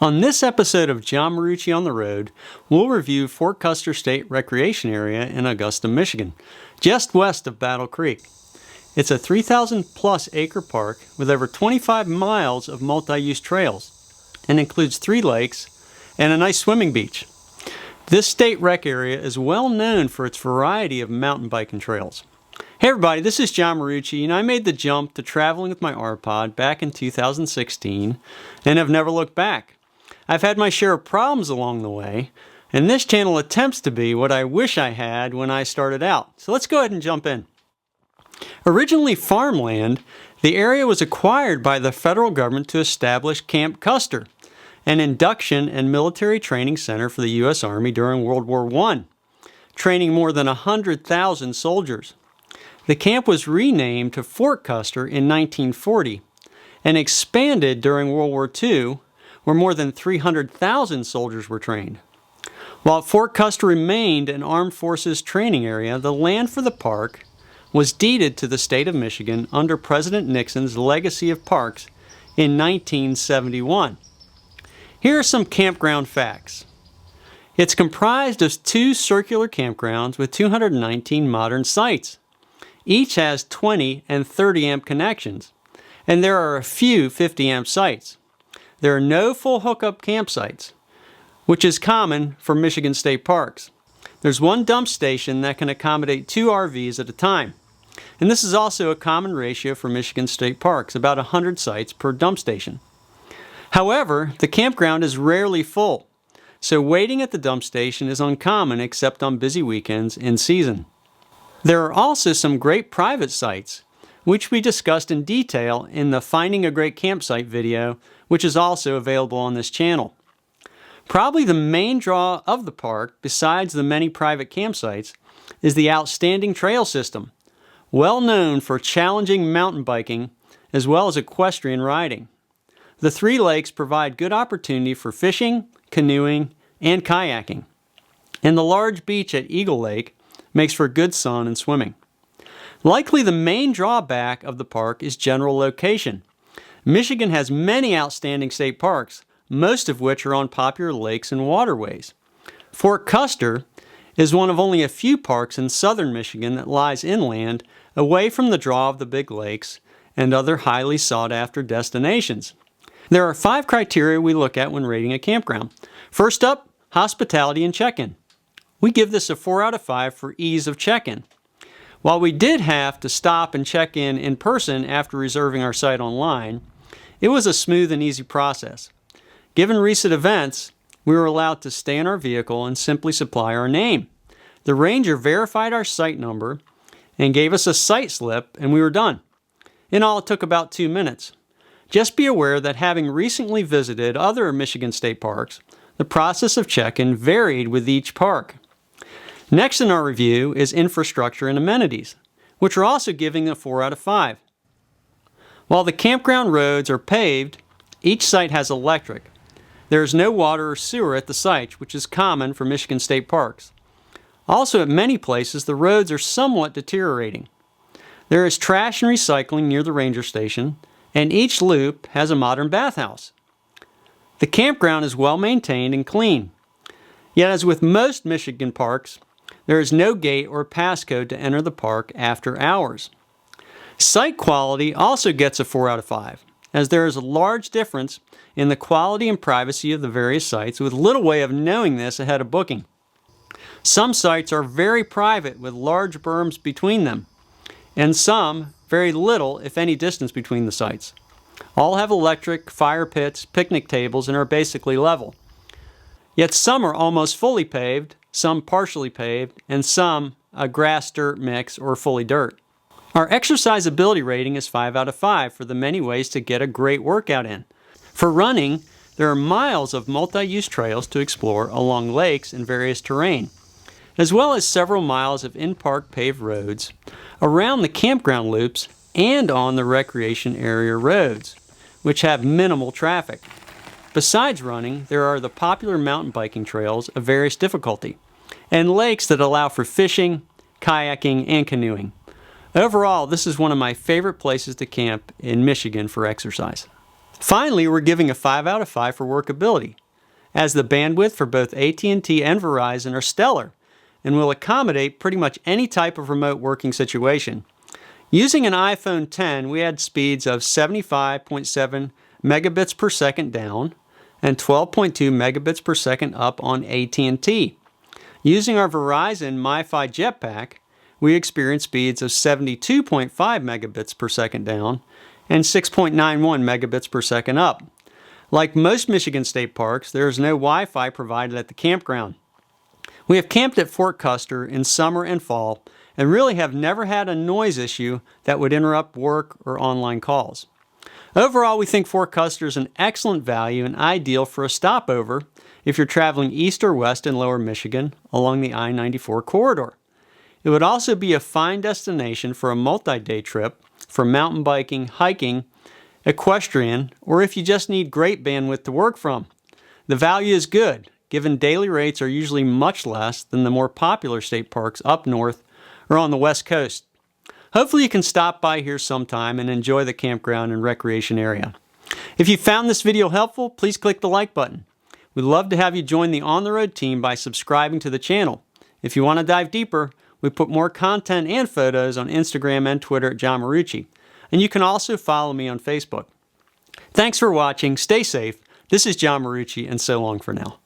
On this episode of John Marucci on the Road, we'll review Fort Custer State Recreation Area in Augusta, Michigan, just west of Battle Creek. It's a 3,000-plus acre park with over 25 miles of multi-use trails and includes 3 lakes and a nice swimming beach. This state rec area is well known for its variety of mountain biking trails. Hey everybody, this is John Marucci, and I made the jump to traveling with my R-Pod back in 2016 and have never looked back. I've had my share of problems along the way, and this channel attempts to be what I wish I had when I started out. So let's go ahead and jump in. Originally farmland, the area was acquired by the federal government to establish Camp Custer, an induction and military training center for the U.S. Army during World War I, training more than 100,000 soldiers. The camp was renamed to Fort Custer in 1940 and expanded during World War II, where more than 300,000 soldiers were trained. While Fort Custer remained an armed forces training area, the land for the park was deeded to the state of Michigan under President Nixon's legacy of parks in 1971. Here are some campground facts. It's comprised of 2 circular campgrounds with 219 modern sites. Each has 20 and 30 amp connections, and there are a few 50 amp sites. There are no full hookup campsites, which is common for Michigan state parks. There's 1 dump station that can accommodate 2 RVs at a time. And this is also a common ratio for Michigan state parks, about 100 sites per dump station. However, the campground is rarely full, so waiting at the dump station is uncommon except on busy weekends in season. There are also some great private sites, which we discussed in detail in the Finding a Great Campsite video, which is also available on this channel. Probably the main draw of the park, besides the many private campsites, is the outstanding trail system, well known for challenging mountain biking as well as equestrian riding. The 3 lakes provide good opportunity for fishing, canoeing, and kayaking. And the large beach at Eagle Lake makes for good sun and swimming. Likely the main drawback of the park is general location. Michigan has many outstanding state parks, most of which are on popular lakes and waterways. Fort Custer is one of only a few parks in southern Michigan that lies inland, away from the draw of the big lakes and other highly sought-after destinations. There are 5 criteria we look at when rating a campground. First up, hospitality and check-in. We give this a 4 out of 5 for ease of check-in. While we did have to stop and check in person after reserving our site online, it was a smooth and easy process. Given recent events, we were allowed to stay in our vehicle and simply supply our name. The ranger verified our site number and gave us a site slip, and we were done. In all, it took about 2 minutes. Just be aware that having recently visited other Michigan state parks, the process of check-in varied with each park. Next in our review is infrastructure and amenities, which are also giving a 4 out of 5. While the campground roads are paved, each site has electric. There is no water or sewer at the site, which is common for Michigan state parks. Also, at many places, the roads are somewhat deteriorating. There is trash and recycling near the ranger station, and each loop has a modern bathhouse. The campground is well maintained and clean. Yet, as with most Michigan parks, there is no gate or passcode to enter the park after hours. Site quality also gets a 4 out of 5, as there is a large difference in the quality and privacy of the various sites with little way of knowing this ahead of booking. Some sites are very private with large berms between them, and some very little, if any, distance between the sites. All have electric, fire pits, picnic tables, and are basically level. Yet some are almost fully paved, some partially paved, and some a grass-dirt mix or fully dirt. Our exercise ability rating is 5 out of 5 for the many ways to get a great workout in. For running, there are miles of multi-use trails to explore along lakes and various terrain, as well as several miles of in-park paved roads, around the campground loops, and on the recreation area roads, which have minimal traffic. Besides running, there are the popular mountain biking trails of various difficulty, and lakes that allow for fishing, kayaking, and canoeing. Overall, this is one of my favorite places to camp in Michigan for exercise. Finally, we're giving a 5 out of 5 for workability, as the bandwidth for both AT&T and Verizon are stellar and will accommodate pretty much any type of remote working situation. Using an iPhone X, we had speeds of 75.7 megabits per second down and 12.2 megabits per second up on AT&T. Using our Verizon MiFi Jetpack, we experienced speeds of 72.5 megabits per second down and 6.91 megabits per second up. Like most Michigan State parks, there is no Wi-Fi provided at the campground. We have camped at Fort Custer in summer and fall and really have never had a noise issue that would interrupt work or online calls. Overall, we think Fort Custer is an excellent value and ideal for a stopover if you're traveling east or west in Lower Michigan along the I-94 corridor. It would also be a fine destination for a multi-day trip for mountain biking, hiking, equestrian, or if you just need great bandwidth to work from. The value is good, given daily rates are usually much less than the more popular state parks up north or on the west coast. Hopefully you can stop by here sometime and enjoy the campground and recreation area. If you found this video helpful, please click the like button. We'd love to have you join the On the Road team by subscribing to the channel. If you want to dive deeper, we put more content and photos on Instagram and Twitter at John Marucci. And you can also follow me on Facebook. Thanks for watching. Stay safe. This is John Marucci, and so long for now.